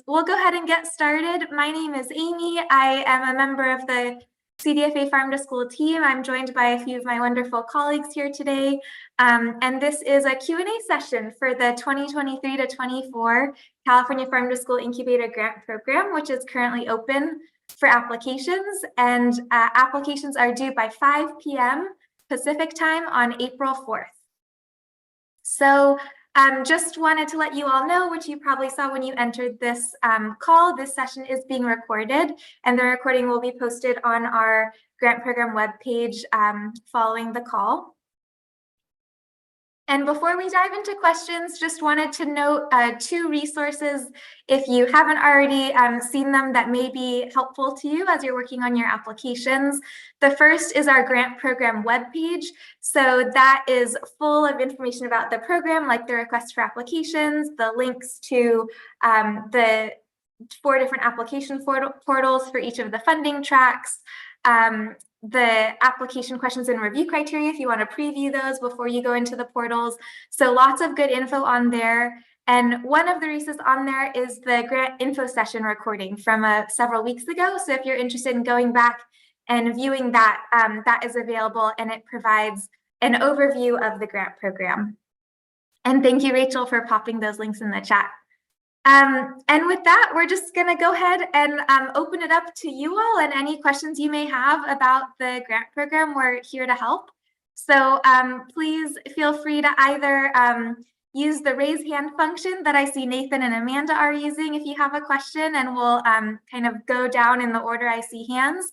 We'll go ahead and get started. My name is Amy. I am a member of the CDFA Farm to School team. I'm joined by a few of my wonderful colleagues here today. And this is a Q&A session for the 2023 to 24 California Farm to School Incubator Grant Program, which is currently open for applications. And applications are due by 5 p.m. Pacific time on April 4th. So just wanted to let you all know, which you probably saw when you entered this call, this session is being recorded, and the recording will be posted on our grant program webpage following the call. And before we dive into questions, just wanted to note 2 resources, if you haven't already seen them, that may be helpful to you as you're working on your applications. The first is our grant program webpage. So that is full of information about the program, like the request for applications, the links to the 4 different application portals for each of the funding tracks, the application questions and review criteria if you want to preview those before you go into the portals. So lots of good info on there. And one of the resources on there is the grant info session recording from several weeks ago. So if you're interested in going back and viewing that, that is available, and it provides an overview of the grant program. And thank you, Rachel, for popping those links in the chat. And with that, we're just going to go ahead and open it up to you all, and any questions you may have about the grant program. We're here to help. So please feel free to either use the raise hand function that I see Nathan and Amanda are using if you have a question, and we'll kind of go down in the order I see hands.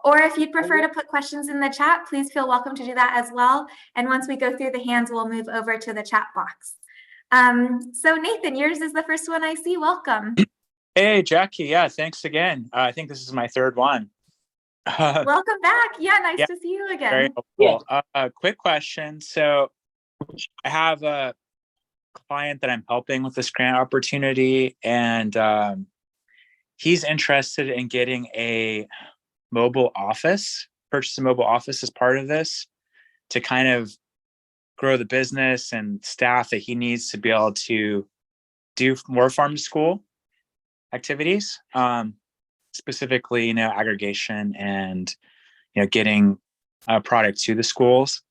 Or if you'd prefer to put questions in the chat, please feel welcome to do that as well. And once we go through the hands, we'll move over to the chat box. So Nathan, yours is the first one I see. Welcome. Hey, Jackie. Yeah, thanks again. I think this is my 3rd one. Welcome back. Yeah, nice to see you again. Very helpful. Quick question. So I have a client that I'm helping with this grant opportunity, and he's interested in getting a mobile office, purchase a mobile office as part of this to kind of grow the business and staff that he needs to be able to do more farm to school activities, specifically, aggregation and, getting a product to the schools.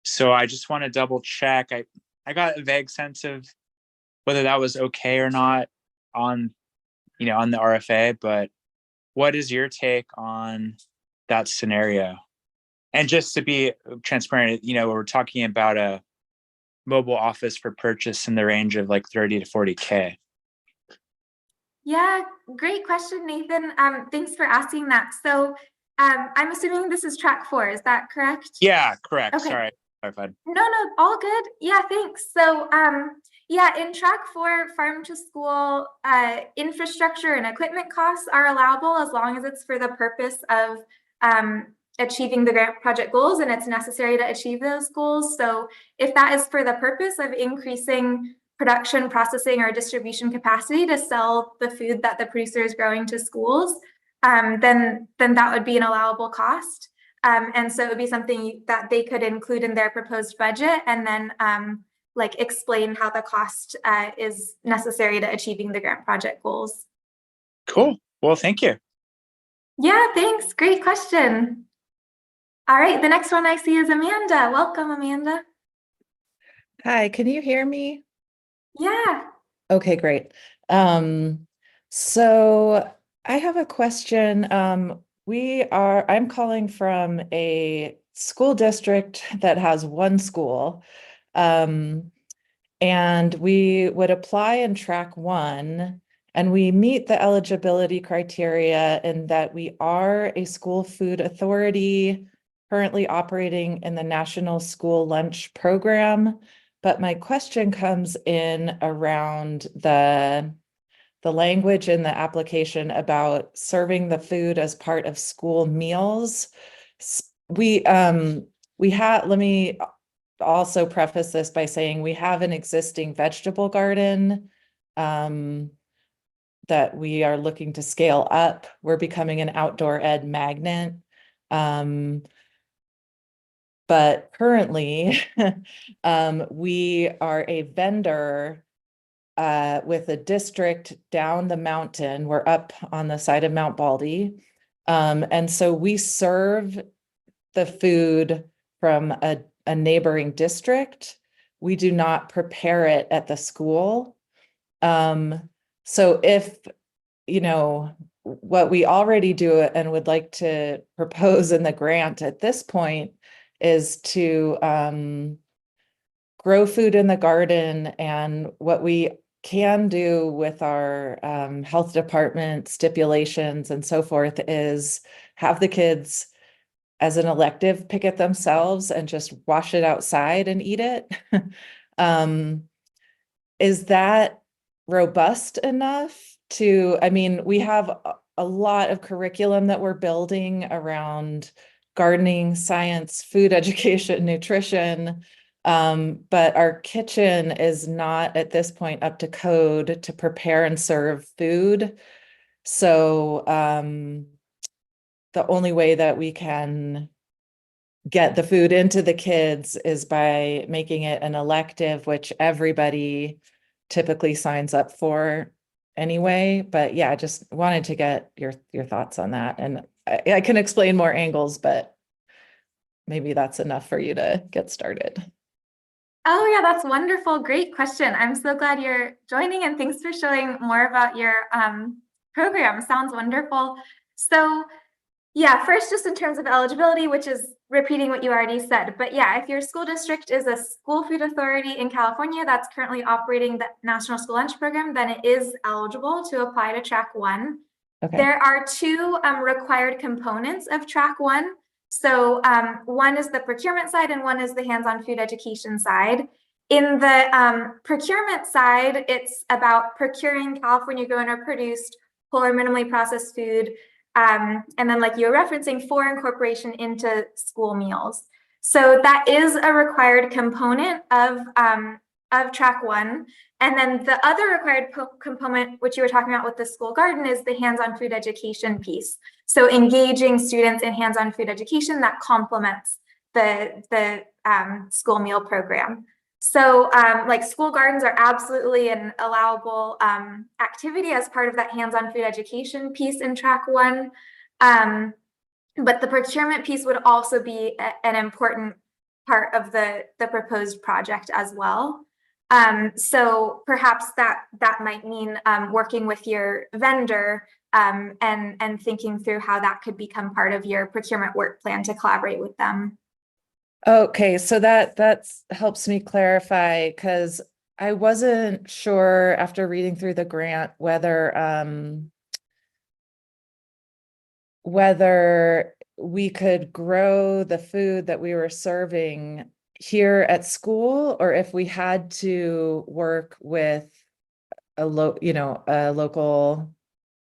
So I just want to double check. I got a vague sense of whether that was okay or not on the RFA, but what is your take on that scenario? And just to be transparent, we're talking about a mobile office for purchase in the range of like 30 to 40K. Yeah, great question, Nathan. Thanks for asking that. So I'm assuming this is track 4, is that correct? Yeah, correct. Okay. Sorry. No, all good. Yeah, thanks. So yeah, in track 4, farm to school infrastructure and equipment costs are allowable as long as it's for the purpose of achieving the grant project goals, and it's necessary to achieve those goals. So if that is for the purpose of increasing production, processing, or distribution capacity to sell the food that the producer is growing to schools, then that would be an allowable cost. And so it would be something that they could include in their proposed budget, and then explain how the cost is necessary to achieving the grant project goals. Cool. Well, thank you. Yeah, thanks. Great question. All right, the next one I see is Amanda. Welcome, Amanda. Hi, can you hear me? Yeah. Okay, great. So I have a question. I'm calling from a school district that has 1 school, and we would apply in track 1, and we meet the eligibility criteria in that we are a school food authority currently operating in the National School Lunch Program. But my question comes in around the language in the application about serving the food as part of school meals. Let me also preface this by saying we have an existing vegetable garden that we are looking to scale up. We're becoming an outdoor ed magnet. But currently, we are a vendor with a district down the mountain. We're up on the side of Mount Baldy. And so we serve the food from a neighboring district. We do not prepare it at the school. So if, you know, what we already do and would like to propose in the grant at this point is to grow food in the garden. And what we can do with our health department stipulations and so forth is have the kids as an elective pick it themselves and just wash it outside and eat it. Is that robust enough to, I mean, we have a lot of curriculum that we're building around gardening, science, food education, nutrition. But our kitchen is not at this point up to code to prepare and serve food. So the only way that we can get the food into the kids is by making it an elective, which everybody typically signs up for anyway. But yeah, I just wanted to get your thoughts on that. And I can explain more angles, but maybe that's enough for you to get started. Oh yeah, that's wonderful. Great question. I'm so glad you're joining, and thanks for showing more about your program. Sounds wonderful. So yeah, first, just in terms of eligibility, which is repeating what you already said, but yeah, if your school district is a school food authority in California that's currently operating the National School Lunch Program, then it is eligible to apply to Track 1. Okay. There are two required components of Track 1. So one is the procurement side and one is the hands-on food education side. In the procurement side, it's about procuring California grown or produced whole or minimally processed food, and then like you were referencing, for incorporation into school meals. So that is a required component of Track 1. And then the other required component, which you were talking about with the school garden, is the hands-on food education piece. So engaging students in hands-on food education that complements the school meal program. So like school gardens are absolutely an allowable activity as part of that hands-on food education piece in Track 1. But the procurement piece would also be an important part of the proposed project as well. So perhaps that might mean working with your vendor and thinking through how that could become part of your procurement work plan to collaborate with them. Okay, so that helps me clarify, because I wasn't sure after reading through the grant whether we could grow the food that we were serving here at school, or if we had to work with a local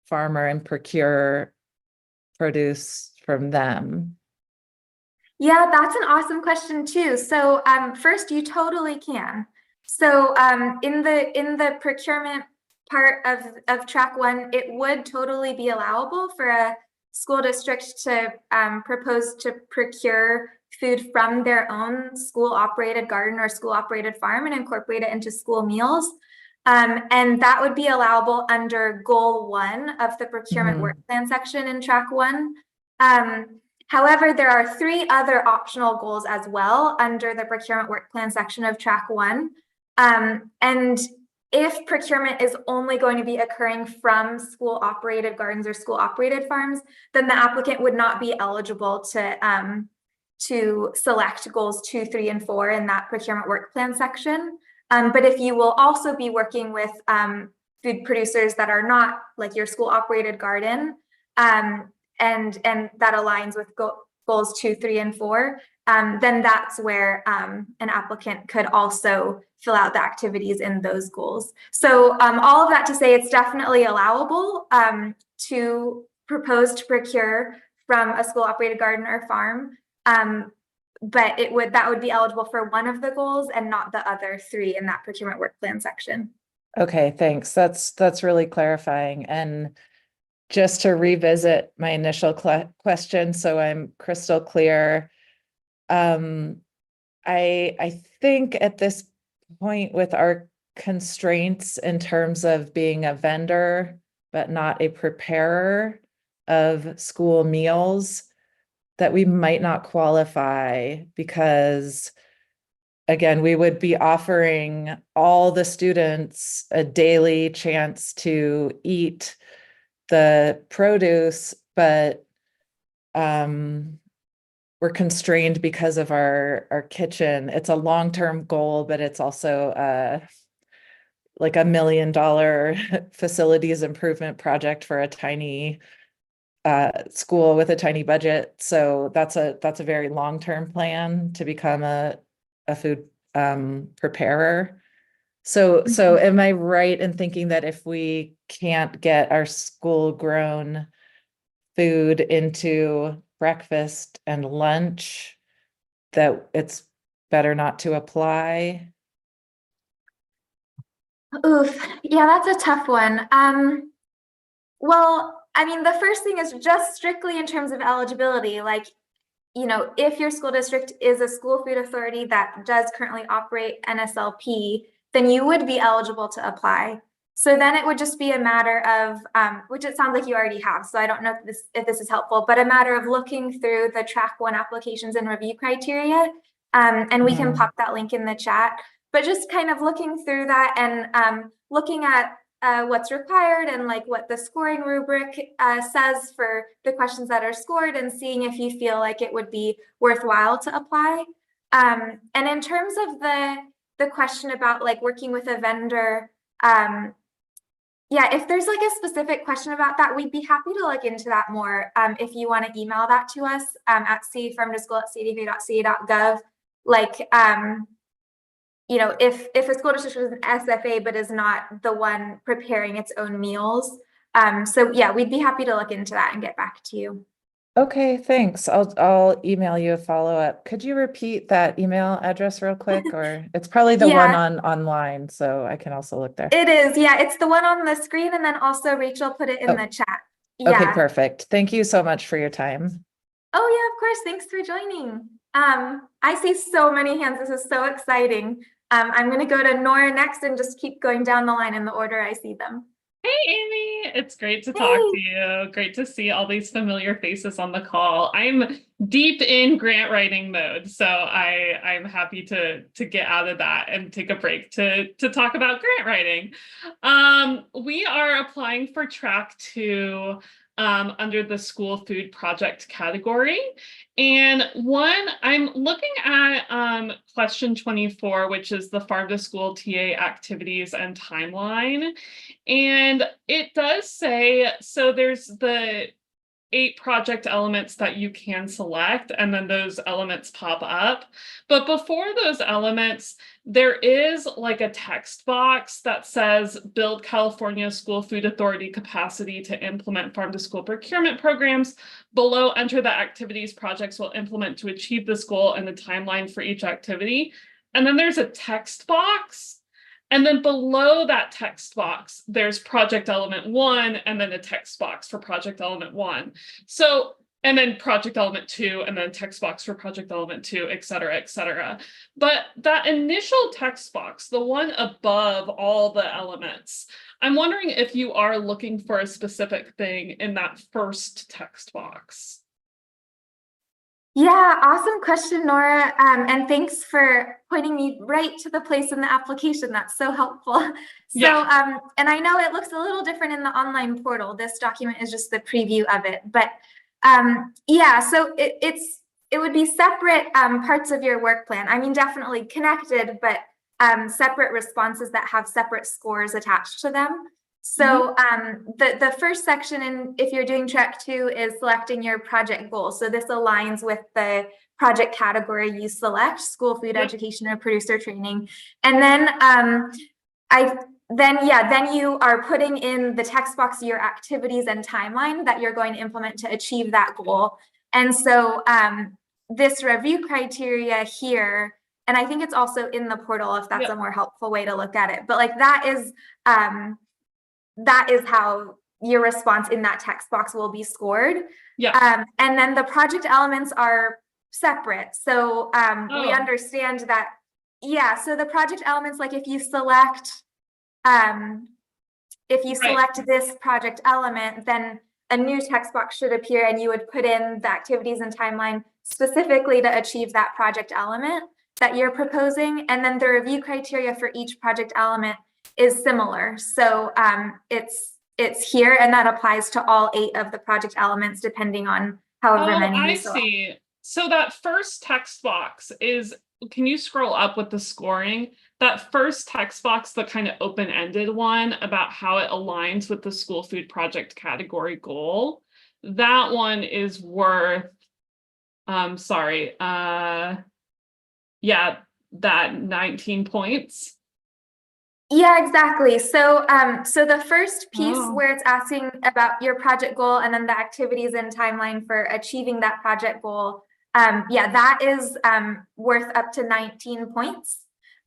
farmer and procure produce from them. Yeah, that's an awesome question too. So first, you totally can. So in the procurement part of Track 1, it would totally be allowable for a school district to propose to procure food from their own school-operated garden or school-operated farm and incorporate it into school meals. And that would be allowable under Goal 1 of the procurement work plan section in Track 1. However, there are 3 other optional goals as well under the procurement work plan section of Track 1. And if procurement is only going to be occurring from school-operated gardens or school-operated farms, then the applicant would not be eligible to select goals 2, 3, and 4 in that procurement work plan section. But if you will also be working with food producers that are not like your school-operated garden, and that aligns with goals 2, 3, and 4, then that's where an applicant could also fill out the activities in those goals. So all of that to say, it's definitely allowable to propose to procure from a school-operated garden or farm, but that would be eligible for one of the goals and not the other 3 in that procurement work plan section. Okay, thanks. That's really clarifying. And just to revisit my initial question, so I'm crystal clear, I think at this point with our constraints in terms of being a vendor, but not a preparer of school meals, that we might not qualify because, again, we would be offering all the students a daily chance to eat the produce, but we're constrained because of our kitchen. It's a long-term goal, but it's also like $1 million facilities improvement project for a tiny school with a tiny budget. So that's a very long-term plan to become a food preparer. So am I right in thinking that if we can't get our school grown food into breakfast and lunch, that it's better not to apply? Oof, yeah, that's a tough one. Well, I mean, the first thing is just strictly in terms of eligibility, like, you know, if your school district is a school food authority that does currently operate NSLP, then you would be eligible to apply. So then it would just be a matter of, which it sounds like you already have, so I don't know if this is helpful, but a matter of looking through the track 1 applications and review criteria, and we can pop that link in the chat, but just kind of looking through that and looking at what's required and like what the scoring rubric says for the questions that are scored, and seeing if you feel like it would be worthwhile to apply. And in terms of the question about like working with a vendor, yeah, if there's like a specific question about that, we'd be happy to look into that more. If you want to email that to us at cfarmtoschool@cdv.ca.gov, like you know, if a school district is an SFA but is not the one preparing its own meals. So yeah, we'd be happy to look into that and get back to you. Okay, thanks. I'll email you a follow-up. Could you repeat that email address real quick? Or it's probably the one on online, so I can also look there. It is, yeah, it's the one on the screen, and then also Rachel put it in the chat. Yeah. Okay, perfect. Thank you so much for your time. Oh yeah, of course. Thanks for joining. I see so many hands. This is so exciting. I'm going to go to Nora next and just keep going down the line in the order I see them. Hey, Amy, it's great to talk to you. Great to see all these familiar faces on the call. I'm deep in grant writing mode, so I'm happy to get out of that and take a break to talk about grant writing. We are applying for track 2 under the school food project category. And I'm looking at question 24, which is the farm to school TA activities and timeline. And it does say, so there's the 8 project elements that you can select, and then those elements pop up. But before those elements, there is like a text box that says build California School Food Authority capacity to implement farm to school procurement programs. Below, enter the activities projects will implement to achieve this goal and the timeline for each activity. And then there's a text box. And then below that text box, there's project element 1, and then a text box for project element 1. So, and then project element 2, and then text box for project element 2, et cetera, et cetera. But that initial text box, the one above all the elements, I'm wondering if you are looking for a specific thing in that first text box. Yeah, awesome question, Nora. And thanks for pointing me right to the place in the application. That's so helpful. So, and I know it looks a little different in the online portal. This document is just the preview of it. But yeah, so it would be separate parts of your work plan. I mean, definitely connected, but separate responses that have separate scores attached to them. So the first section, and if you're doing track 2, is selecting your project goal. So this aligns with the project category you select, school food education or producer training. And then then you are putting in the text box your activities and timeline that you're going to implement to achieve that goal. And so this review criteria here, and I think it's also in the portal if that's a more helpful way to look at it. But like that is how your response in that text box will be scored. And then the project elements are separate. So we understand that Yeah, so the project elements, like if you select this project element, then a new text box should appear and you would put in the activities and timeline specifically to achieve that project element that you're proposing. And then the review criteria for each project element is similar. So it's here, and that applies to all 8 of the project elements, depending on however many you select. I see. So that first text box is, can you scroll up with the scoring? That first text box, the kind of open-ended one about how it aligns with the school food project category goal, that one is worth, that 19 points. Yeah, exactly. So so the first piece where it's asking about your project goal and then the activities and timeline for achieving that project goal, that is worth up to 19 points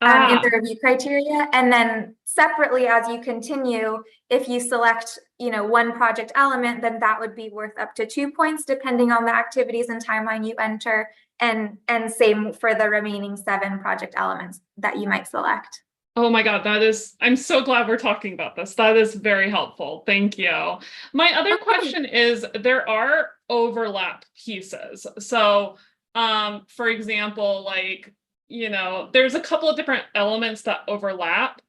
in the review criteria. And then separately, as you continue, if you select, one project element, then that would be worth up to 2 points, depending on the activities and timeline you enter, and same for the remaining 7 project elements that you might select. Oh my God, I'm so glad we're talking about this. That is very helpful. Thank you. My other question is, there are overlap pieces. So, for example, there's a couple of different elements that overlap.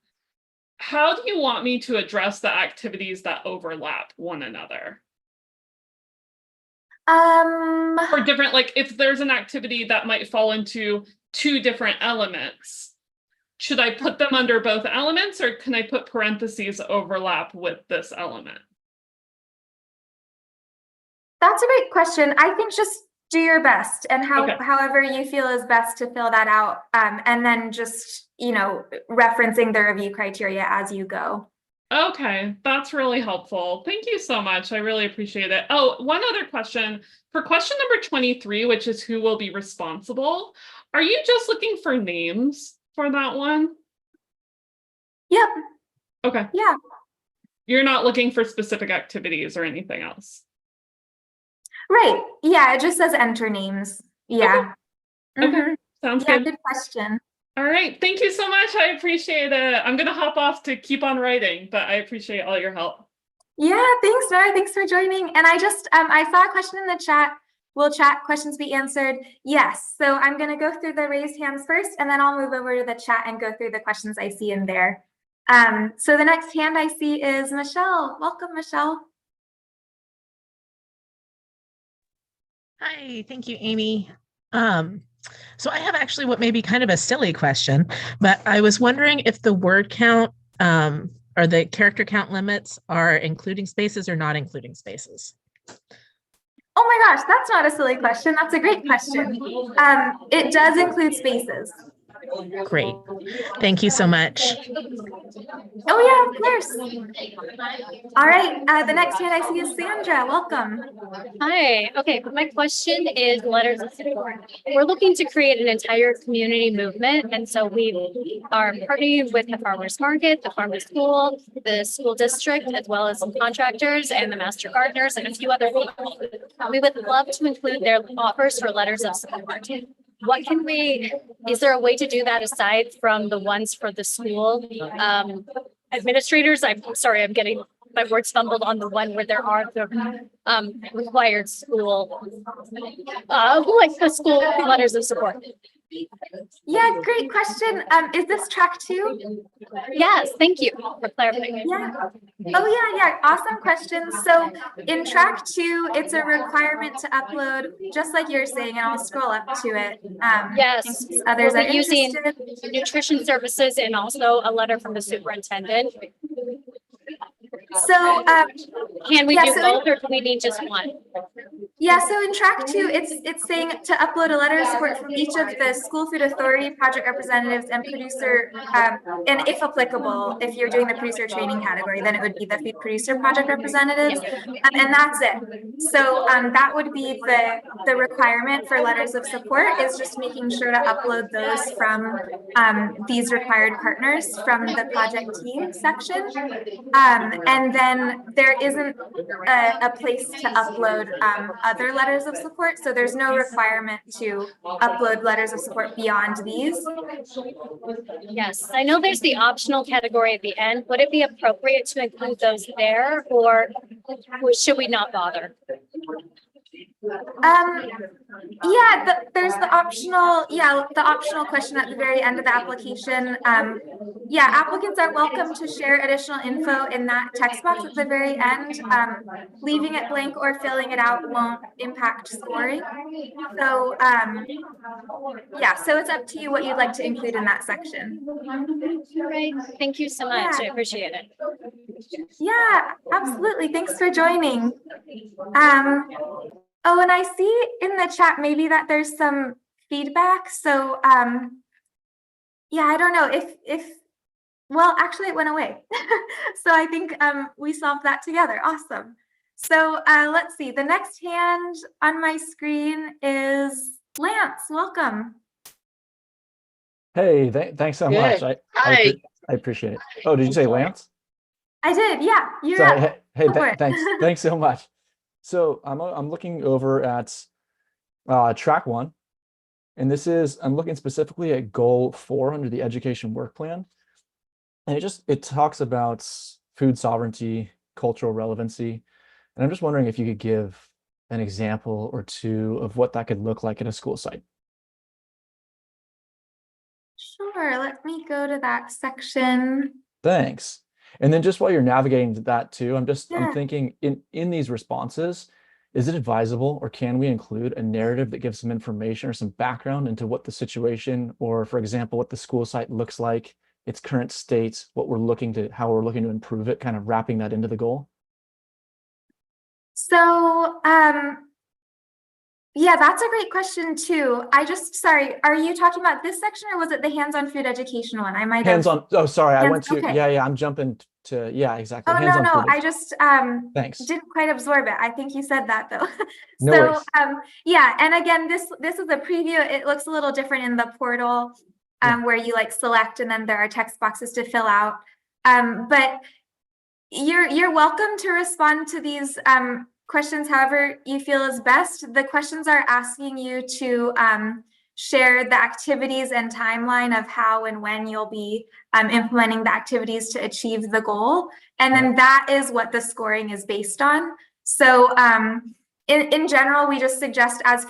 How do you want me to address the activities that overlap one another? For different, if there's an activity that might fall into 2 different elements, should I put them under both elements, or can I put parentheses overlap with this element? That's a great question. I think just do your best, and however you feel is best to fill that out, and then just, referencing the review criteria as you go. Okay, that's really helpful. Thank you so much. I really appreciate it. Oh, one other question. For question number 23, which is who will be responsible, are you just looking for names for that one? Yep. Okay. Yeah. You're not looking for specific activities or anything else? Right. Yeah, it just says enter names. Yeah. Okay. Sounds good. Good question. All right. Thank you so much. I appreciate it. I'm going to hop off to keep on writing, but I appreciate all your help. Yeah, thanks, Nora. Thanks for joining. And I just, I saw a question in the chat. Will chat questions be answered? Yes. So I'm going to go through the raised hands first, and then I'll move over to the chat and go through the questions I see in there. So the next hand I see is Michelle. Welcome, Michelle. Hi, thank you, Amy. So I have actually what may be kind of a silly question, but I was wondering if the word count or the character count limits are including spaces or not including spaces. Oh my gosh, that's not a silly question. That's a great question. It does include spaces. Great. Thank you so much. Oh yeah, of course. All right, the next hand I see is Sandra. Welcome. Hi. Okay, my question is letters of support. We're looking to create an entire community movement, and so we are partnering with the farmers market, the farmers school, the school district, as well as some contractors and the master gardeners and a few other people. We would love to include their offers for letters of support. Is there a way to do that aside from the ones for the school administrators? I'm sorry, I'm getting my words fumbled on the one where there are the required school, the school letters of support. Yeah, great question. Is this track 2? Yes, thank you for clarifying. Yeah. Oh yeah. Awesome question. So in track 2, it's a requirement to upload, just like you're saying, and I'll scroll up to it. Yes, others we'll are be using interested. nutrition services and also a letter from the superintendent. So can we do both, or do we need just one? Yeah, so in track 2, it's saying to upload a letter of support from each of the school food authority project representatives and producer, and if applicable, if you're doing the producer training category, then it would be the food producer project representatives, and that's it. So that would be the requirement for letters of support, is just making sure to upload those from these required partners from the project team section, and then there isn't a place to upload other letters of support. So there's no requirement to upload letters of support beyond these. Yes, I know there's the optional category at the end. Would it be appropriate to include those there, or should we not bother? There's the optional question at the very end of the application. Applicants are welcome to share additional info in that text box at the very end. Leaving it blank or filling it out won't impact scoring. So so it's up to you what you'd like to include in that section. Great, thank you so much. I appreciate it. Yeah, absolutely. Thanks for joining. Oh, and I see in the chat maybe that there's some feedback. So I don't know well, actually it went away. So I think we solved that together. Awesome. So let's see. The next hand on my screen is Lance. Welcome. Hey, thanks so much. Hi. I appreciate it. Oh, did you say Lance? I did. Yeah, you're Sorry. up. Hey, Go for it. thanks so much. So I'm looking over at track 1, and I'm looking specifically at goal 4 under the education work plan, and it talks about food sovereignty, cultural relevancy, and I'm just wondering if you could give an example or two of what that could look like in a school site. Sure. Let me go to that section. Thanks. And then just while you're navigating to that too, I'm Yeah. thinking in these responses, is it advisable or can we include a narrative that gives some information or some background into what the situation, or for example, what the school site looks like, its current state, how we're looking to improve it, kind of wrapping that into the goal? So that's a great question too. Sorry, are you talking about this section or was it the hands-on food education one? I might have. Hands-on. Oh, sorry. I went to, okay. I'm jumping to, exactly. Oh, Hands-on no. food. I just Thanks. didn't quite absorb it. I think you said that though. No So worries. and again, this is a preview. It looks a little different in the portal where you select and then there are text boxes to fill out. But you're welcome to respond to these questions however you feel is best. The questions are asking you to share the activities and timeline of how and when you'll be implementing the activities to achieve the goal. And then that is what the scoring is based on. So in general, we just suggest as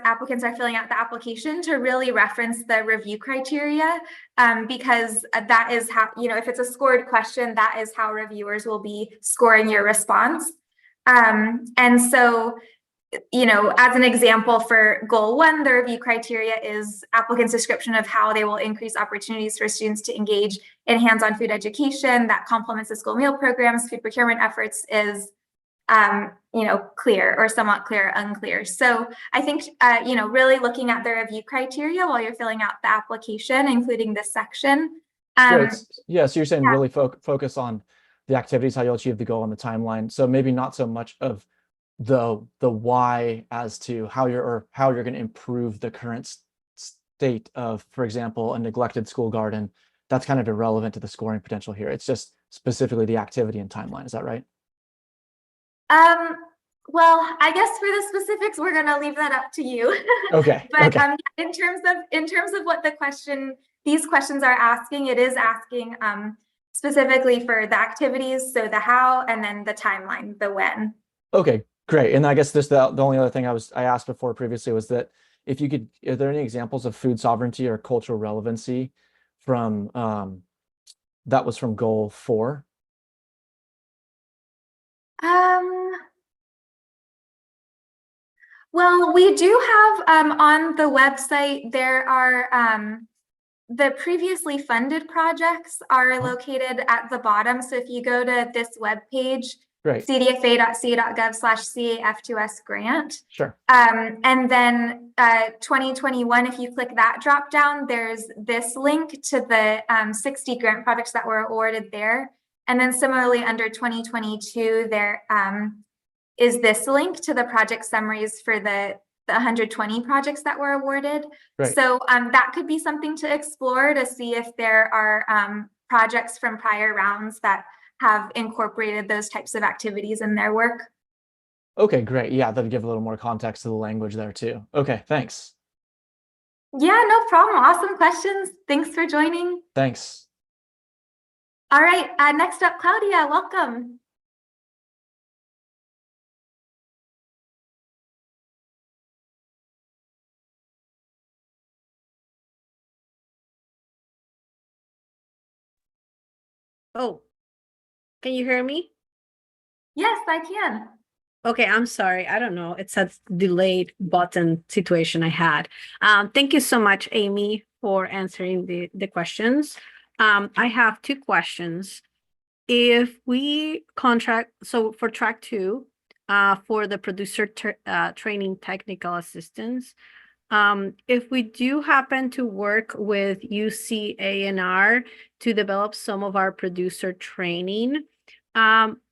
applicants are filling out the application to really reference the review criteria because that is how, if it's a scored question, that is how reviewers will be scoring your response. And so, as an example for goal 1, the review criteria is applicants' description of how they will increase opportunities for students to engage in hands-on food education that complements the school meal programs. Food procurement efforts is, clear or somewhat clear, unclear. So I think, really looking at the review criteria while you're filling out the application, including this section. Great. Yeah. So you're saying really focus on the activities, how you'll achieve the goal, and the timeline. So maybe not so much of the why as to how you're going to improve the current state of, for example, a neglected school garden. That's kind of irrelevant to the scoring potential here. It's just specifically the activity and timeline. Is that right? Well, I guess for the specifics, we're going to leave that up to you. Okay. But in terms of what these questions are asking, it is asking specifically for the activities, so the how, and then the timeline, the when. Okay, great. And I guess this the only other thing I asked before previously was that if you could, are there any examples of food sovereignty or cultural relevancy from that was from goal 4? Well, we do have on the website, there are the previously funded projects are located at the bottom. So if you go to this webpage, cdfa.ca.gov/CAF2S grant. Sure. And then 2021, if you click that drop down, there's this link to the 60 grant projects that were awarded there. And then similarly under 2022, there is this link to the project summaries for the 120 projects that were awarded. Right. So that could be something to explore to see if there are projects from prior rounds that have incorporated those types of activities in their work. Okay, great. Yeah, that'd give a little more context to the language there too. Okay, thanks. Yeah, no problem. Awesome questions. Thanks for joining. Thanks. All right, next up, Claudia, welcome. Oh, can you hear me? Yes, I can. Okay, I'm sorry. I don't know. It's a delayed button situation I had. Thank you so much, Amy, for answering the questions. I have two questions. If we contract, so for track 2, for the producer training technical assistance, if we do happen to work with UCANR to develop some of our producer training,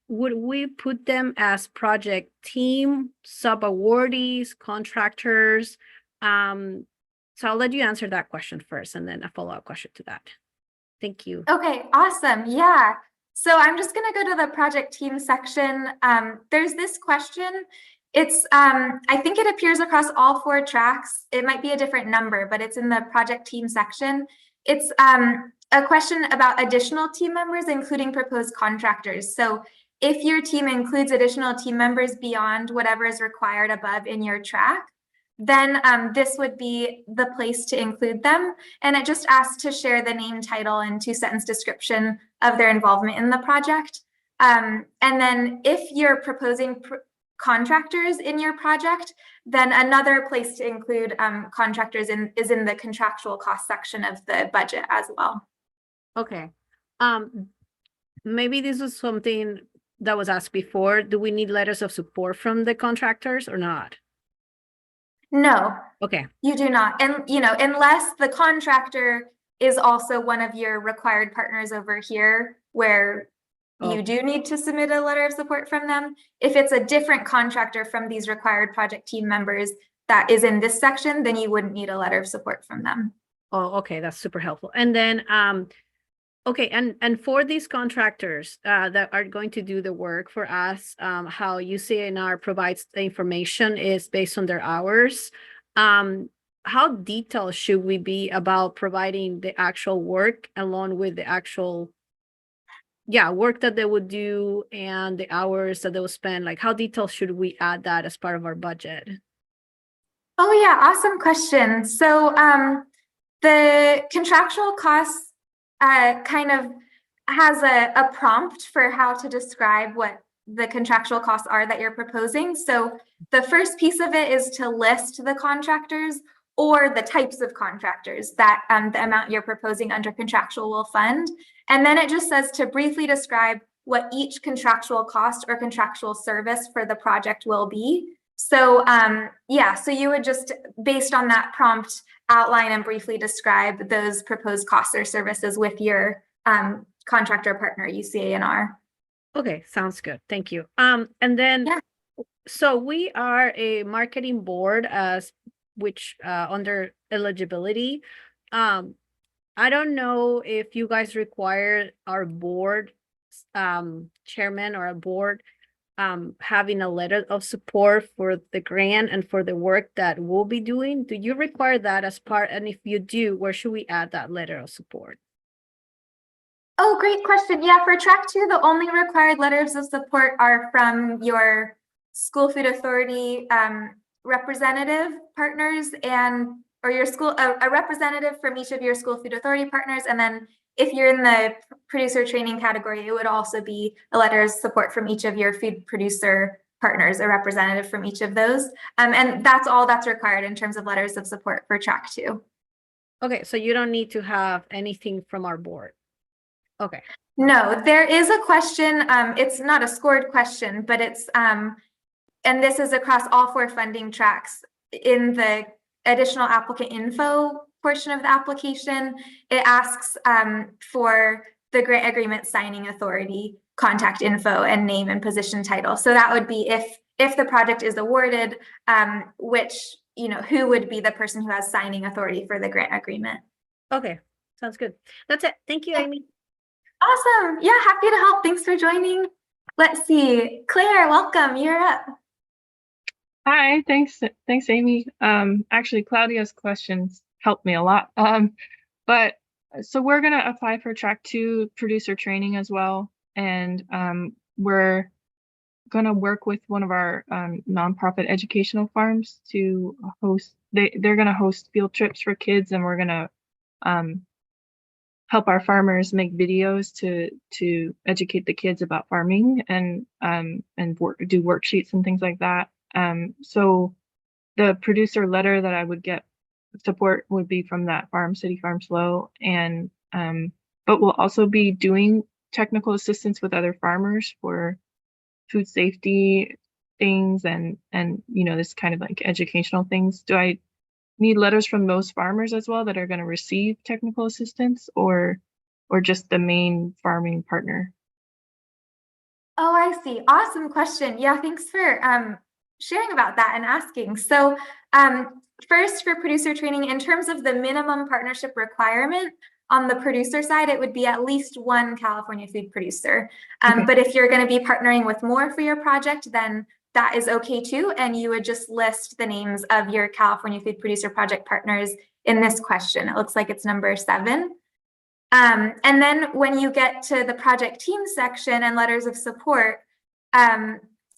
would we put them as project team, subawardees, contractors? So I'll let you answer that question first and then a follow-up question to that. Thank you. Okay, awesome. Yeah. So I'm just going to go to the project team section. There's this question. It's, I think it appears across all 4 tracks. It might be a different number, but it's in the project team section. It's a question about additional team members, including proposed contractors. So if your team includes additional team members beyond whatever is required above in your track, then this would be the place to include them. And it just asks to share the name, title, and 2-sentence description of their involvement in the project. And then if you're proposing contractors in your project, then another place to include contractors is in the contractual cost section of the budget as well. Okay. Maybe this is something that was asked before. Do we need letters of support from the contractors or not? No. Okay. You do not. And, you know, unless the contractor is also one of your required partners over here, where you do need to submit a letter of support from them. If it's a different contractor from these required project team members that is in this section, then you wouldn't need a letter of support from them. Oh, okay. That's super helpful. And then, okay. And for these contractors that are going to do the work for us, how UCANR provides the information is based on their hours. How detailed should we be about providing the actual work along with the actual work that they would do and the hours that they will spend? Like, how detailed should we add that as part of our budget? Oh yeah, awesome question. So the contractual costs kind of has a prompt for how to describe what the contractual costs are that you're proposing. So the first piece of it is to list the contractors or the types of contractors that the amount you're proposing under contractual will fund. And then it just says to briefly describe what each contractual cost or contractual service for the project will be. So so you would just, based on that prompt, outline and briefly describe those proposed costs or services with your contractor partner, UCANR. Okay, sounds good. Thank you. And then, so we are a marketing board which under eligibility. I don't know if you guys require our board chairman or a board having a letter of support for the grant and for the work that we'll be doing. Do you require that as part? And if you do, where should we add that letter of support? Oh, great question. Yeah, for track 2, the only required letters of support are from your school food authority representative partners or your school, a representative from each of your school food authority partners. And then if you're in the producer training category, it would also be a letter of support from each of your food producer partners, a representative from each of those. And that's all that's required in terms of letters of support for track 2. Okay, so you don't need to have anything from our board. Okay. No, there is a question. It's not a scored question, but it's, and this is across all 4 funding tracks. In the additional applicant info portion of the application, it asks for the grant agreement signing authority, contact info, and name and position title. So that would be if the project is awarded, which, you know, who would be the person who has signing authority for the grant agreement. Okay, sounds good. That's it. Thank you, Amy. Awesome. Yeah, happy to help. Thanks for joining. Let's see. Claire, welcome. You're up. Hi, thanks, Amy. Actually, Claudia's questions helped me a lot. But so we're gonna apply for track 2 producer training as well, and we're gonna work with one of our nonprofit educational farms to host. They're gonna host field trips for kids, and we're gonna help our farmers make videos to educate the kids about farming and do worksheets and things like that. So the producer letter that I would get support would be from that farm, City Farm Slow, and but we'll also be doing technical assistance with other farmers for food safety things and this kind of like educational things. Do I need letters from those farmers as well that are going to receive technical assistance, or just the main farming partner? Oh, I see. Awesome question. Yeah, thanks for sharing about that and asking. So first, for producer training, in terms of the minimum partnership requirement, on the producer side, it would be at least one California food producer. Okay. But if you're going to be partnering with more for your project, then that is okay too. And you would just list the names of your California food producer project partners in this question. It looks like it's number 7. And then when you get to the project team section and letters of support,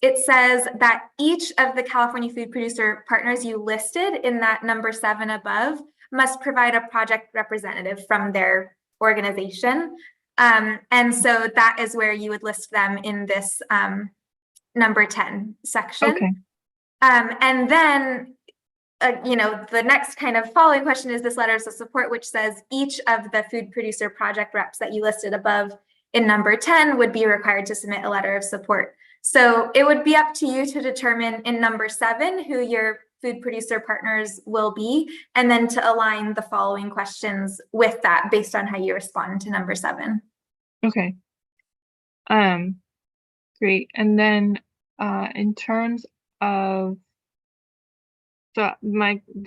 it says that each of the California food producer partners you listed in that number 7 above must provide a project representative from their organization. And so that is where you would list them in this number 10 section. Okay. And then the next kind of following question is this letters of support, which says each of the food producer project reps that you listed above in number 10 would be required to submit a letter of support. So it would be up to you to determine in number 7 who your food producer partners will be, and then to align the following questions with that based on how you respond to number 7. Okay. Great. And then in terms of the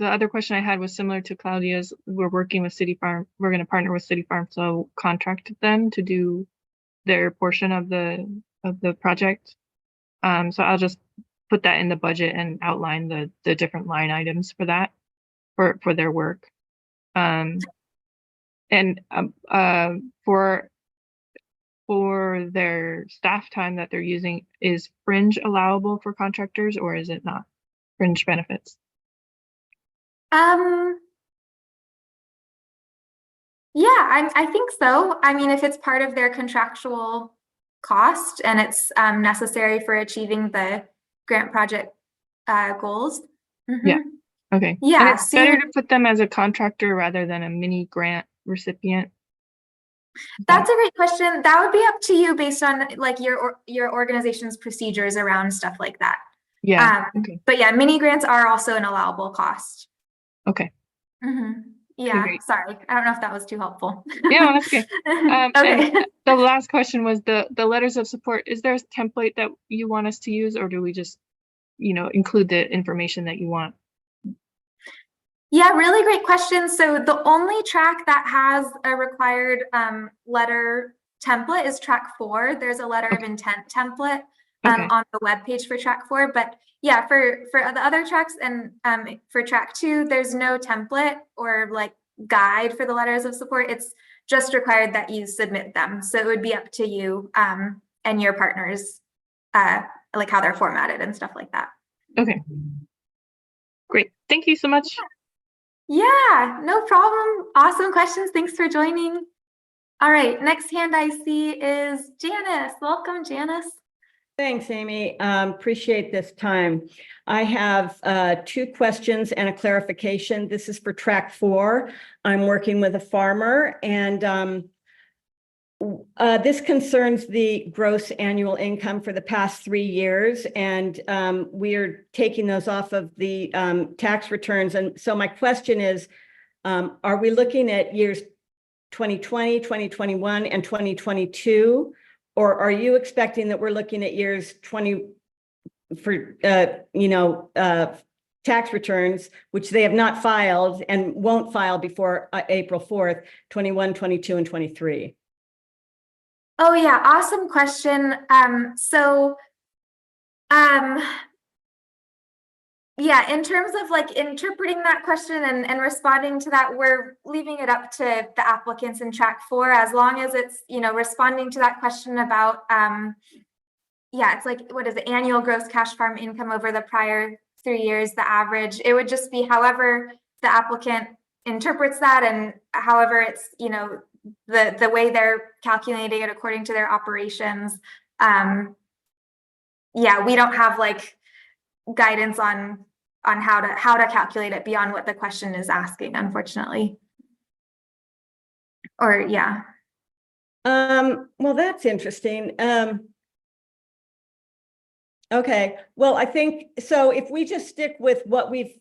other question I had was similar to Claudia's. We're working with City Farm. We're going to partner with City Farm, so contract them to do their portion of the project. So I'll just put that in the budget and outline the different line items for that for their work. And for their staff time that they're using, is fringe allowable for contractors, or is it not? Fringe benefits. Yeah, I think so. I mean, if it's part of their contractual cost and it's necessary for achieving the grant project goals. Mm-hmm. Yeah. Okay. Yeah. And it's better to put them as a contractor rather than a mini grant recipient. That's a great question. That would be up to you based on like your organization's procedures around stuff like that. Yeah. Okay. But yeah, mini grants are also an allowable cost. Okay. Mm-hmm. Yeah. Great. Sorry, I don't know if that was too helpful. Yeah, that's okay. Okay. And the last question was the letters of support. Is there a template that you want us to use, or do we just, include the information that you want? Yeah, really great question. So the only track that has a required letter template is track 4. There's a letter of intent template on the webpage for track 4. But yeah, for the other tracks and for track 2, there's no template or like guide for the letters of support. It's just required that you submit them. So it would be up to you and your partners, like how they're formatted and stuff like that. Okay. Great. Thank you so much. Yeah, no problem. Awesome questions. Thanks for joining. All right, next hand I see is Janice. Welcome, Janice. Thanks, Amy. Appreciate this time. I have 2 questions and a clarification. This is for track 4. I'm working with a farmer, and this concerns the gross annual income for the past 3 years, and we are taking those off of the tax returns. And so my question is, are we looking at years 2020, 2021, and 2022? Or are you expecting that we're looking at years 20 for, tax returns, which they have not filed and won't file before April 4th, 21, 22, and 23? Oh yeah, awesome question. yeah, in terms of like interpreting that question and responding to that, we're leaving it up to the applicants in track 4, as long as it's, you know, responding to that question about, yeah, it's like, what is it, annual gross cash farm income over the prior 3 years, the average. It would just be however the applicant interprets that, and however it's, you know, the way they're calculating it according to their operations. Yeah, we don't have like guidance on how to calculate it beyond what the question is asking, unfortunately. Or yeah. Well, that's interesting. Okay, well, I think so. If we just stick with what we've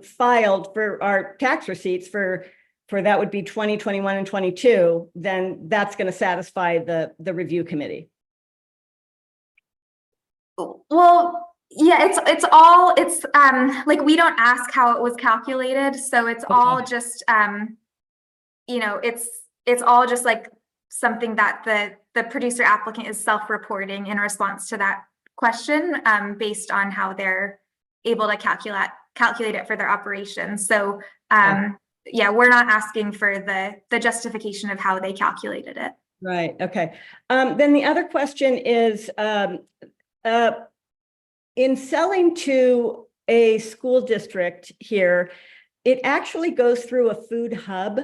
filed for our tax receipts for that would be 2021 and 22, then that's going to satisfy the review committee. Well, yeah, it's all like, we don't ask how it was calculated, so it's all just you know, it's all just like something that the producer applicant is self-reporting in response to that question, based on how they're able to calculate it for their operations. So yeah, we're not asking for the justification of how they calculated it. Right. Okay. Then the other question is, in selling to a school district here, it actually goes through a food hub.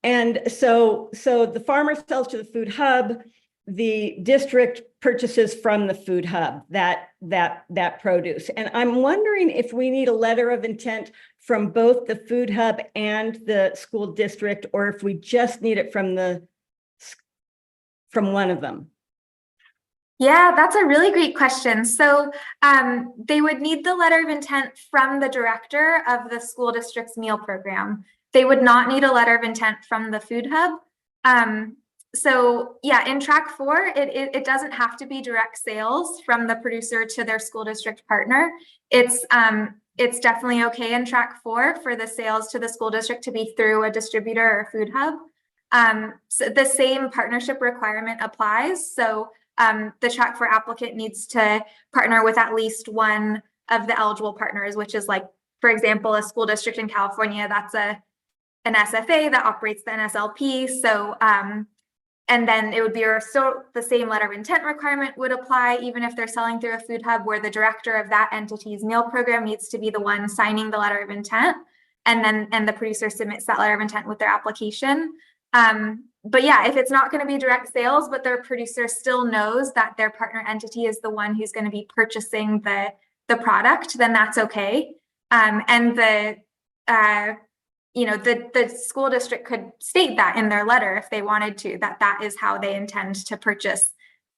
And so the farmer sells to the food hub, the district purchases from the food hub that produce. And I'm wondering if we need a letter of intent from both the food hub and the school district, or if we just need it from one of them. Yeah, that's a really great question. So they would need the letter of intent from the director of the school district's meal program. They would not need a letter of intent from the food hub. So yeah, in track 4, it doesn't have to be direct sales from the producer to their school district partner. It's definitely okay in track 4 for the sales to the school district to be through a distributor or food hub. So the same partnership requirement applies. So the track 4 applicant needs to partner with at least one of the eligible partners, which is like, for example, a school district in California, that's an SFA that operates the NSLP. So, and then it would be so the same letter of intent requirement would apply even if they're selling through a food hub, where the director of that entity's meal program needs to be the one signing the letter of intent. And the producer submits that letter of intent with their application. But yeah, if it's not going to be direct sales, but their producer still knows that their partner entity is the one who's going to be purchasing the product, then that's okay. And you know, the school district could state that in their letter if they wanted to, that is how they intend to purchase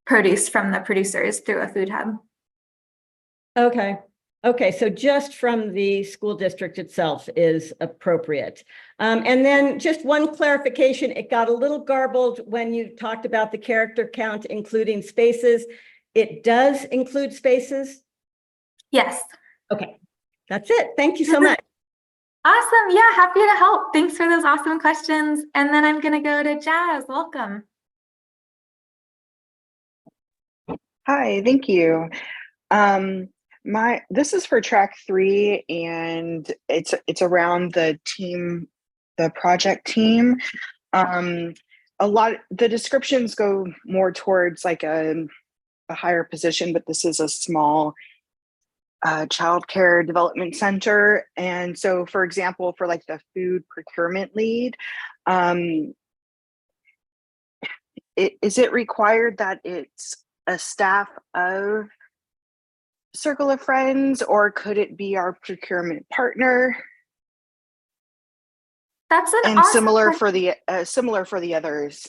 produce from the producers through a food hub. Okay. Okay, so just from the school district itself is appropriate. And then just one clarification, it got a little garbled when you talked about the character count, including spaces. It does include spaces? Yes. Okay, that's it. Thank you so much. Awesome. Yeah, happy to help. Thanks for those awesome questions. And then I'm going to go to Jazz. Welcome. Hi, thank you. This is for track 3, and it's around the team, the project team. The descriptions go more towards like a higher position, but this is a small childcare development center. And so, for example, for like the food procurement lead, is it required that it's a staff of Circle of Friends, or could it be our procurement partner? That's an and awesome similar question. for the others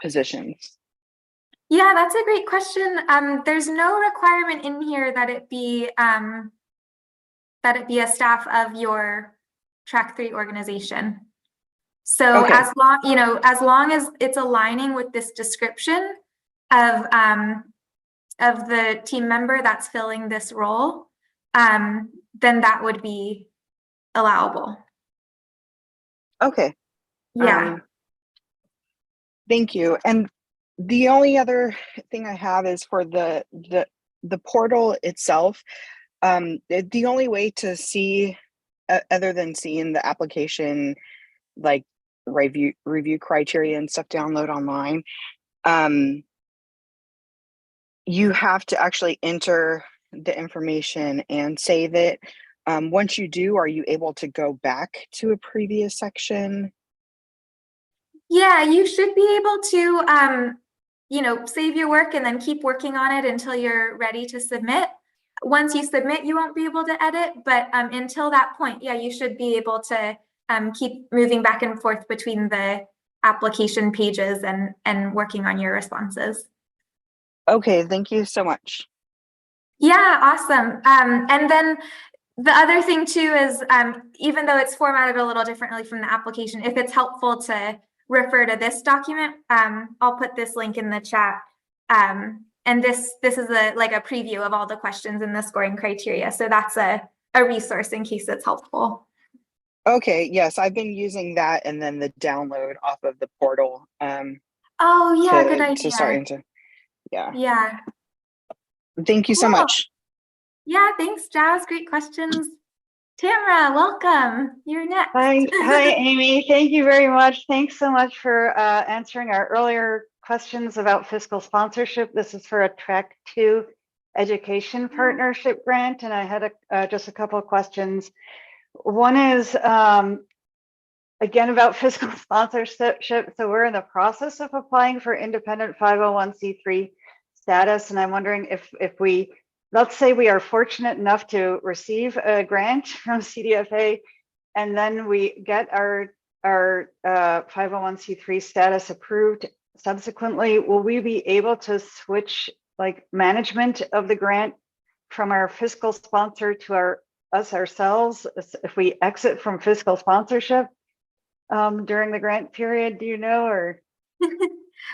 positions. Yeah, that's a great question. There's no requirement in here that it be a staff of your track 3 organization. So Okay. as long as it's aligning with this description of the team member that's filling this role, then that would be allowable. Okay. Yeah. Thank you. And the only other thing I have is for the portal itself. The only way to see, other than seeing the application, like review criteria and stuff download online, you have to actually enter the information and save it. Once you do, are you able to go back to a previous section? Yeah, you should be able to, save your work and then keep working on it until you're ready to submit. Once you submit, you won't be able to edit, but until that point, yeah, you should be able to keep moving back and forth between the application pages and working on your responses. Okay, thank you so much. Yeah, awesome. And then the other thing too is, even though it's formatted a little differently from the application, if it's helpful to refer to this document, I'll put this link in the chat. And this is a preview of all the questions in the scoring criteria. So that's a resource in case it's helpful. Okay, yes, I've been using that and then the download off of the portal. Oh yeah, good idea. To start into, yeah. Yeah. Thank you so much. Yeah, thanks, Jazz. Great questions. Tamara, welcome. You're next. Hi, Amy. Thank you very much. Thanks so much for answering our earlier questions about fiscal sponsorship. This is for a Track 2 education partnership grant, and I had just a couple of questions. One is, again, about fiscal sponsorship. So we're in the process of applying for independent 501c3 status, and I'm wondering if we, let's say we are fortunate enough to receive a grant from CDFA, and then we get our 501c3 status approved subsequently, will we be able to switch like management of the grant from our fiscal sponsor to us ourselves if we exit from fiscal sponsorship during the grant period? Do you know, or?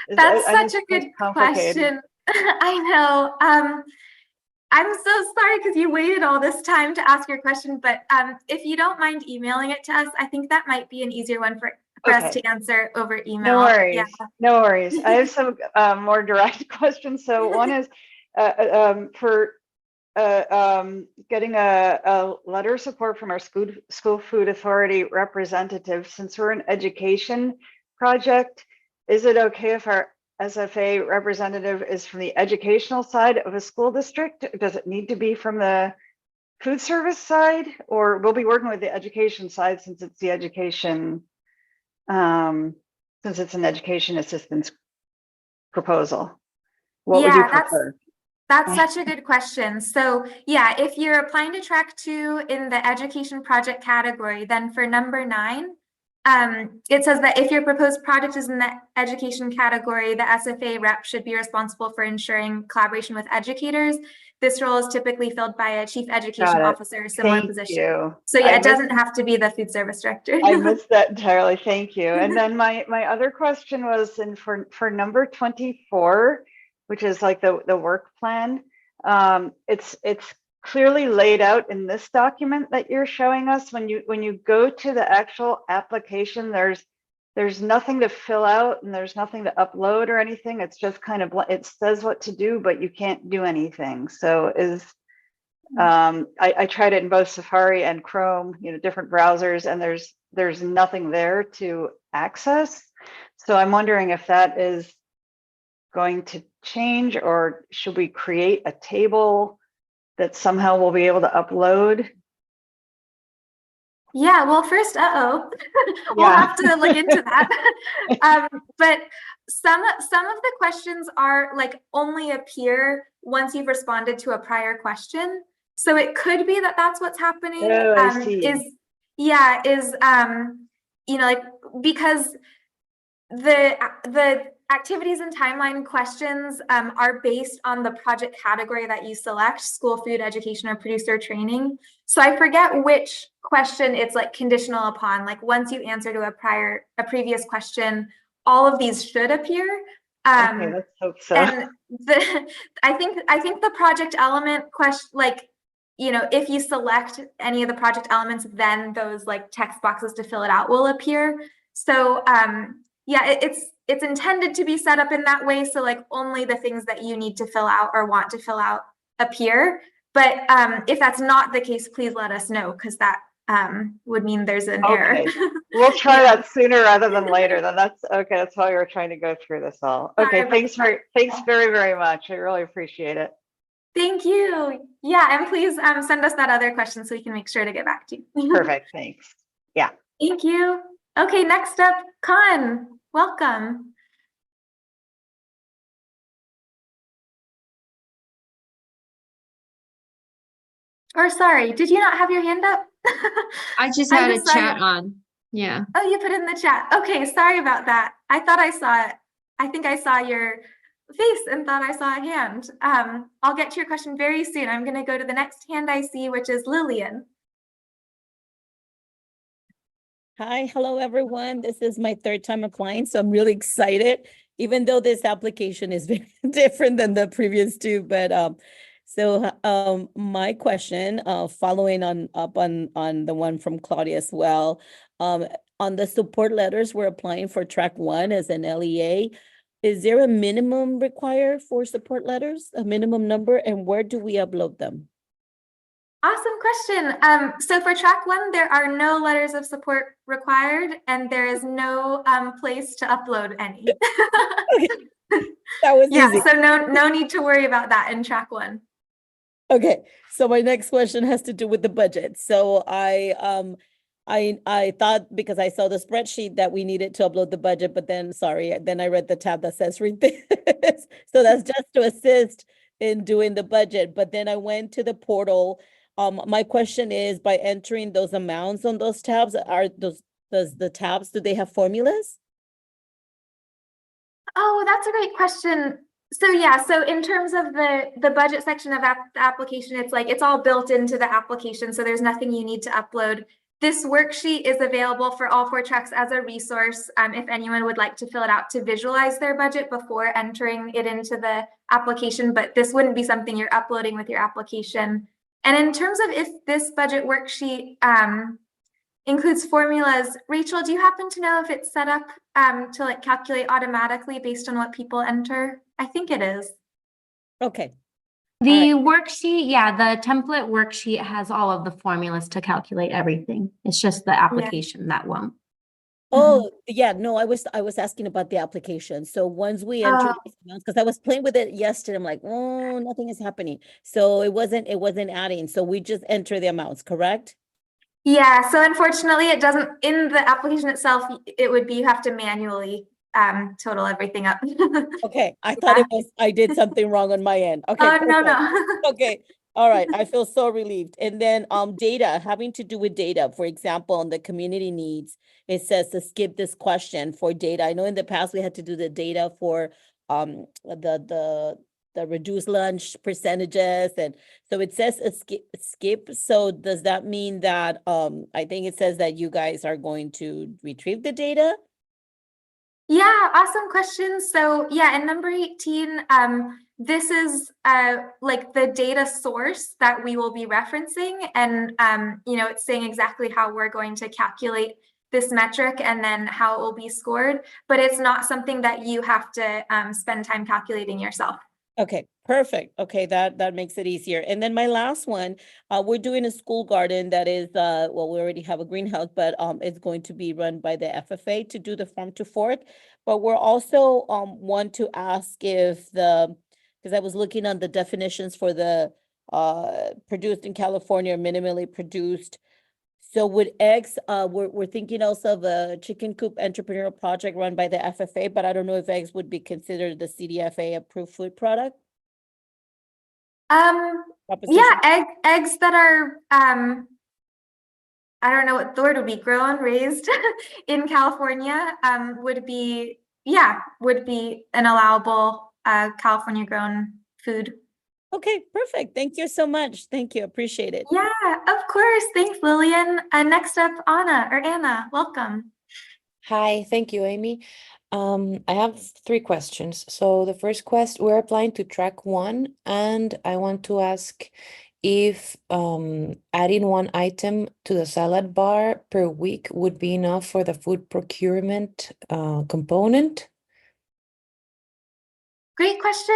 That's such a good question. I know. I'm so sorry because you waited all this time to ask your question, but if you don't mind emailing it to us, I think that might be an easier one for us to answer over email. No worries. Yeah. No worries. I have some more direct questions. So one is for getting a letter of support from our school food authority representative. Since we're an education project, is it okay if our SFA representative is from the educational side of a school district? Does it need to be from the food service side, or we'll be working with the education side since it's the education, since it's an education assistance proposal? What would you prefer? That's such a good question. So yeah, if you're applying to Track 2 in the education project category, then for number 9, it says that if your proposed project is in the education category, the SFA rep should be responsible for ensuring collaboration with educators. This role is typically filled by a chief education officer, similar position. So yeah, it doesn't have to be the food service director. I missed that entirely. Thank you. And then my other question was for number 24, which is like the work plan. It's clearly laid out in this document that you're showing us. When you go to the actual application, there's nothing to fill out and there's nothing to upload or anything. It's just kind of, it says what to do, but you can't do anything. So I tried it in both Safari and Chrome, different browsers, and there's nothing there to access. So I'm wondering if that is going to change, or should we create a table that somehow we'll be able to upload? Yeah, well, first, we'll have to look into that. But some of the questions are like only appear once you've responded to a prior question. So it could be that that's what's happening. Oh, I see. Because the activities and timeline questions are based on the project category that you select, school food, education, or producer training. So I forget which question it's like conditional upon. Like once you answer to a previous question, all of these should appear. Okay, let's hope so. And I think the project element question, if you select any of the project elements, then those like text boxes to fill it out will appear. So yeah, it's intended to be set up in that way. So like only the things that you need to fill out or want to fill out appear. But if that's not the case, please let us know, because that would mean there's an error. Okay, we'll try Yeah. that sooner rather than later. Then that's okay. That's why we were trying to go through this all. Okay, thanks very, very much. I really appreciate it. Thank you. Yeah, and please send us that other question so we can make sure to get back to you. Perfect. Thanks. Yeah. Thank you. Okay, next up, Khan. Welcome. Or sorry, did you not have your hand up? I just had a chat on. Yeah. Oh, you put it in the chat. Okay, sorry about that. I thought I saw it. I think I saw your face and thought I saw a hand. I'll get to your question very soon. I'm going to go to the next hand I see, which is Lillian. Hi, hello everyone. This is my third time applying, so I'm really excited, even though this application is very different than the previous two. But my question, following up on the one from Claudia as well, on the support letters, we're applying for track 1 as an LEA. Is there a minimum required for support letters, a minimum number, and where do we upload them? Awesome question. So for track 1, there are no letters of support required, and there is no place to upload any. That was yeah, easy. so no need to worry about that in track 1. Okay, so my next question has to do with the budget. So I thought, because I saw the spreadsheet, that we needed to upload the budget, but then I read the tab that says read this. So that's just to assist in doing the budget. But then I went to the portal. My question is, by entering those amounts on those tabs, do they have formulas? Oh, that's a great question. So yeah, so in terms of the budget section of the application, it's all built into the application, so there's nothing you need to upload. This worksheet is available for all 4 tracks as a resource if anyone would like to fill it out to visualize their budget before entering it into the application, but this wouldn't be something you're uploading with your application. And in terms of if this budget worksheet includes formulas, Rachel, do you happen to know if it's set up to calculate automatically based on what people enter? I think it is. Okay. The worksheet, yeah, the template worksheet has all of the formulas to calculate everything. It's just the application that won't. Oh, yeah, no, I was asking about the application. So once we enter these amounts, because I was playing with it yesterday, I'm like, oh, nothing is happening. So it wasn't adding. So we just enter the amounts, correct? Yeah, so unfortunately it doesn't, in the application itself, it would be, you have to manually total everything up. Okay, I thought it was, I did something wrong on my end. Okay. Oh, no. Okay, all right, I feel so relieved. And then data, having to do with data, for example, on the community needs, it says to skip this question for data. I know in the past we had to do the data for the reduced lunch percentages, and so it says a skip. So does that mean that I think it says that you guys are going to retrieve the data? Yeah, awesome question. So yeah, in number 18, this is the data source that we will be referencing, and it's saying exactly how we're going to calculate this metric and then how it will be scored, but it's not something that you have to spend time calculating yourself. Okay, perfect. Okay, that makes it easier. And then my last one, we're doing a school garden that is, well, we already have a greenhouse, but it's going to be run by the FFA to do the farm to fork. But we're also want to ask if because I was looking on the definitions for the produced in California, minimally produced. So with eggs, we're thinking also of a chicken coop entrepreneurial project run by the FFA, but I don't know if eggs would be considered the CDFA approved food product. Yeah, eggs that are I don't know what the word would be, grown, raised in California would be an allowable California grown food. Okay, perfect. Thank you so much. Thank you. Appreciate it. Yeah, of course. Thanks, Lillian. Next up, Anna. Welcome. Hi, thank you, Amy. I have 3 questions. So the first question, we're applying to track 1, and I want to ask if adding 1 item to the salad bar per week would be enough for the food procurement component. Great question.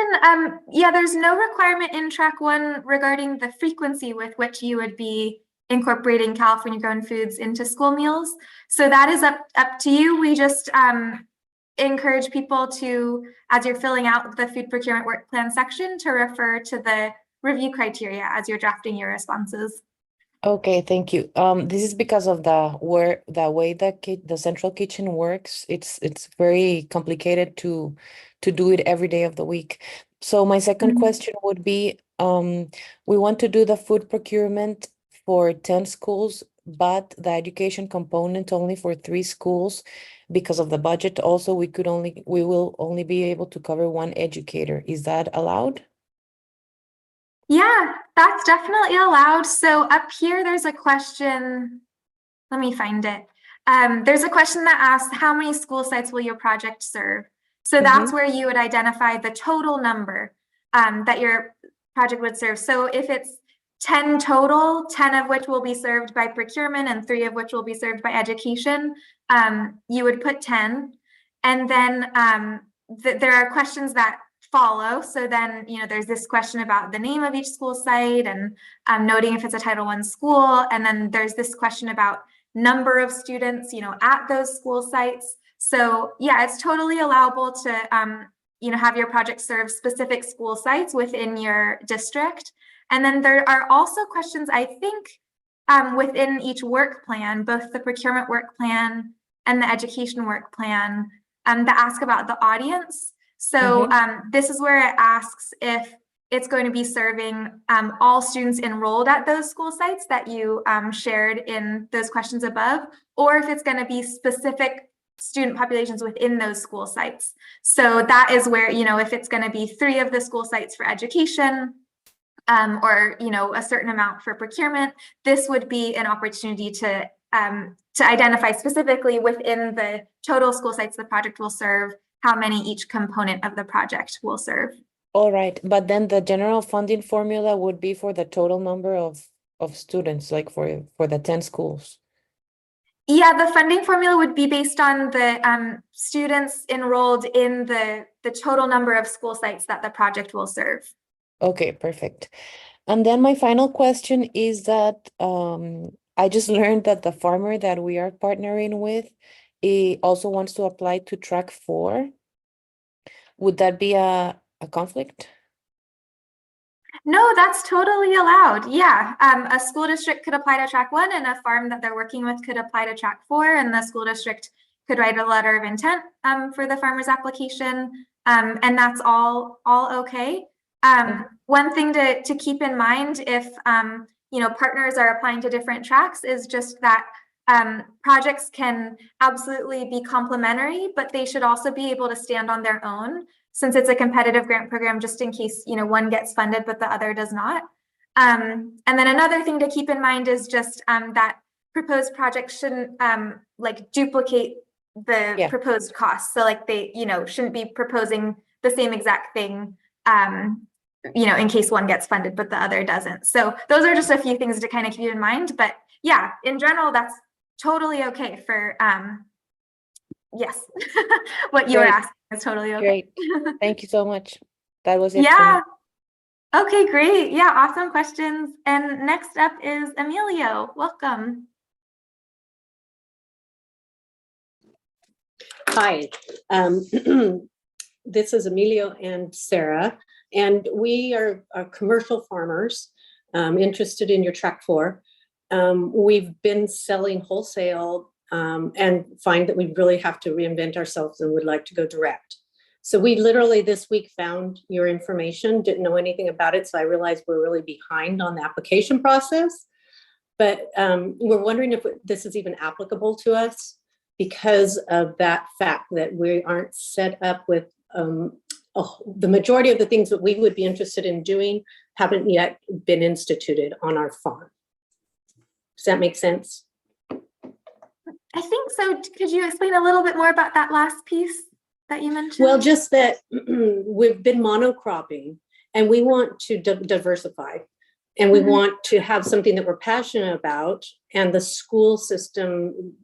Yeah, there's no requirement in track 1 regarding the frequency with which you would be incorporating California grown foods into school meals. So that is up to you. We just encourage people to, as you're filling out the food procurement work plan section, to refer to the review criteria as you're drafting your responses. Okay, thank you. This is because of the way the central kitchen works. It's very complicated to do it every day of the week. So my second question would be, we want to do the food procurement for 10 schools, but the education component only for 3 schools because of the budget. Also, we will only be able to cover 1 educator. Is that allowed? Yeah, that's definitely allowed. So up here, there's a question. Let me find it. There's a question that asks, how many school sites will your project serve? So that's where you would identify the total number that your project would serve. So if it's 10 total, 10 of which will be served by procurement and 3 of which will be served by education, you would put 10. And then there are questions that follow. So then, there's this question about the name of each school site and noting if it's a Title I school. And then there's this question about number of students, at those school sites. So yeah, it's totally allowable to, have your project serve specific school sites within your district. And then there are also questions, I think, within each work plan, both the procurement work plan and the education work plan, that ask about the audience. So this is where it asks if it's going to be serving all students enrolled at those school sites that you shared in those questions above, or if it's going to be specific student populations within those school sites. So that is where, if it's going to be 3 of the school sites for education, or a certain amount for procurement, this would be an opportunity to identify specifically within the total school sites the project will serve, how many each component of the project will serve. All right, but then the general funding formula would be for the total number of students, like for the 10 schools. Yeah, the funding formula would be based on the students enrolled in the total number of school sites that the project will serve. Okay, perfect. And then my final question is that I just learned that the farmer that we are partnering with, he also wants to apply to track 4. Would that be a conflict? No, that's totally allowed. Yeah, a school district could apply to track 1 and a farm that they're working with could apply to track 4, and the school district could write a letter of intent for the farmer's application, and that's all okay. One thing to keep in mind if partners are applying to different tracks is just that projects can absolutely be complementary, but they should also be able to stand on their own, since it's a competitive grant program, just in case one gets funded but the other does not. And then another thing to keep in mind is just that proposed projects shouldn't duplicate the proposed costs. So they shouldn't be proposing the same exact thing in case one gets funded but the other doesn't. So those are just a few things to kind of keep in mind. But yeah, in general, that's totally okay for yes. What you were asking is totally okay. Great. Thank you so much. That was it. Yeah. Okay, great. Yeah, awesome questions. And next up is Emilio. Welcome. Hi, this is Emilio and Sarah, and we are commercial farmers interested in your track 4. We've been selling wholesale and find that we really have to reinvent ourselves and would like to go direct. So we literally this week found your information, didn't know anything about it. So I realized we're really behind on the application process, but we're wondering if this is even applicable to us because of that fact that we aren't set up with the majority of the things that we would be interested in doing haven't yet been instituted on our farm. Does that make sense? I think so. Could you explain a little bit more about that last piece that you mentioned? Well, just that we've been monocropping and we want to diversify and we want to have something that we're passionate about, and the school system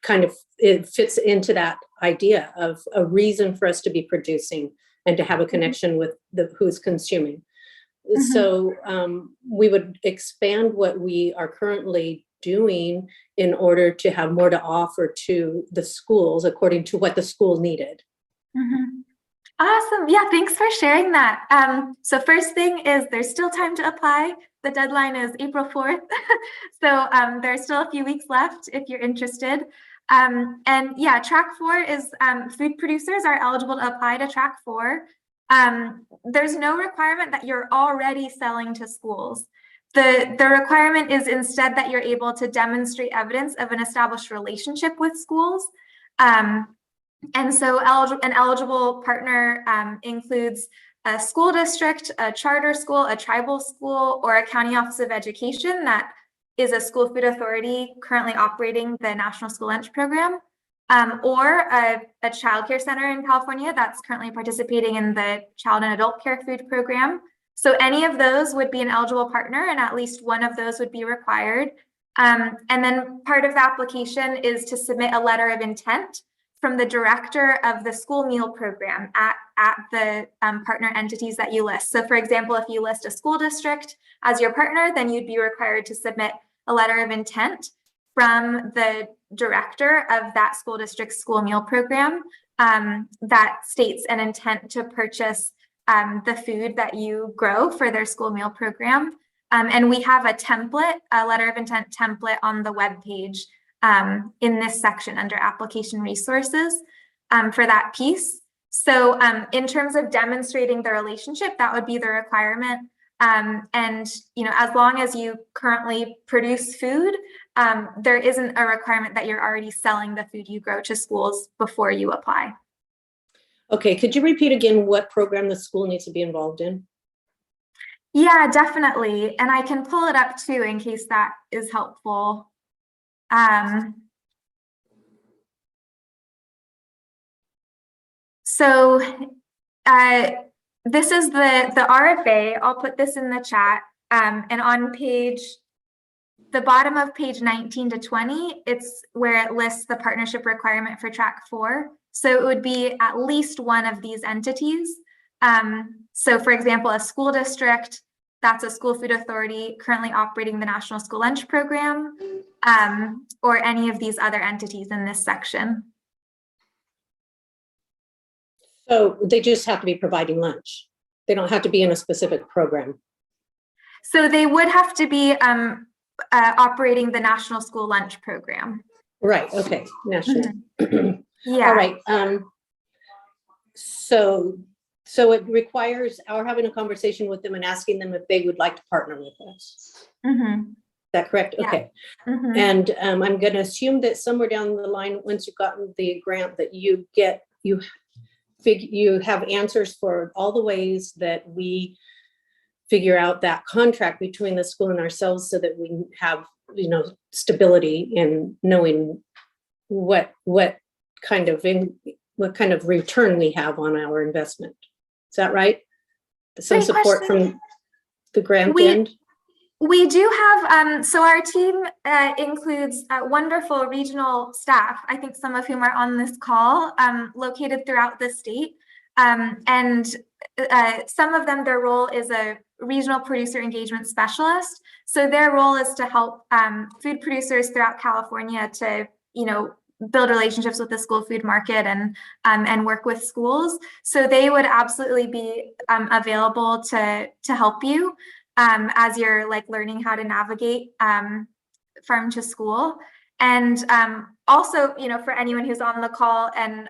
kind of it fits into that idea of a reason for us to be producing and to have a connection with who's consuming. So we would expand what we are currently doing in order to have more to offer to the schools according to what the school needed. Awesome. Yeah, thanks for sharing that. So first thing is there's still time to apply. The deadline is April 4th. So there's still a few weeks left if you're interested. And yeah, track 4 is food producers are eligible to apply to track 4. There's no requirement that you're already selling to schools. The requirement is instead that you're able to demonstrate evidence of an established relationship with schools. And so an eligible partner includes a school district, a charter school, a tribal school, or a county office of education that is a school food authority currently operating the National School Lunch Program, or a child care center in California that's currently participating in the Child and Adult Care Food Program. So any of those would be an eligible partner, and at least one of those would be required. And then part of the application is to submit a letter of intent from the director of the school meal program at the partner entities that you list. So for example, if you list a school district as your partner, then you'd be required to submit a letter of intent from the director of that school district's school meal program that states an intent to purchase the food that you grow for their school meal program. And we have a template, a letter of intent template on the webpage in this section under application resources for that piece. So in terms of demonstrating the relationship, that would be the requirement. And you know, as long as you currently produce food, there isn't a requirement that you're already selling the food you grow to schools before you apply. Okay, could you repeat again what program the school needs to be involved in? Yeah, definitely. And I can pull it up too in case that is helpful. So this is the RFA. I'll put this in the chat. And on the bottom of page 19 to 20, it's where it lists the partnership requirement for track 4. So it would be at least one of these entities. So for example, a school district, that's a school food authority currently operating the National School Lunch Program, or any of these other entities in this section. So they just have to be providing lunch. They don't have to be in a specific program. So they would have to be operating the National School Lunch Program. Right, okay, national. Yeah. All right, so it requires our having a conversation with them and asking them if they would like to partner with us. Is that correct? Yeah. Okay. And I'm going to assume that somewhere down the line, once you've gotten the grant, that you have answers for all the ways that we figure out that contract between the school and ourselves, so that we have, you know, stability in knowing what kind of return we have on our investment. Is that right? Some Great support question. from the grant end? We do have, so our team includes wonderful regional staff, I think some of whom are on this call, located throughout the state. And some of them, their role is a regional producer engagement specialist. So their role is to help food producers throughout California to, you know, build relationships with the school food market and work with schools. So they would absolutely be available to help you as you're like learning how to navigate farm to school. And also, you know, for anyone who's on the call and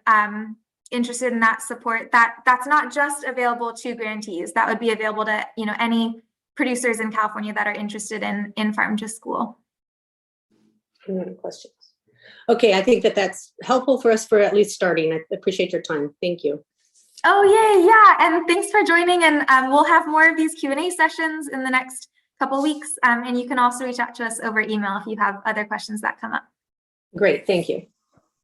interested in that support, that's not just available to grantees. That would be available to, you know, any producers in California that are interested in farm to school. Any other questions? Okay, I think that that's helpful for us for at least starting. I appreciate your time. Thank you. Oh, yay, yeah, and thanks for joining. And we'll have more of these Q&A sessions in the next couple weeks. And you can also reach out to us over email if you have other questions that come up. Great, thank you.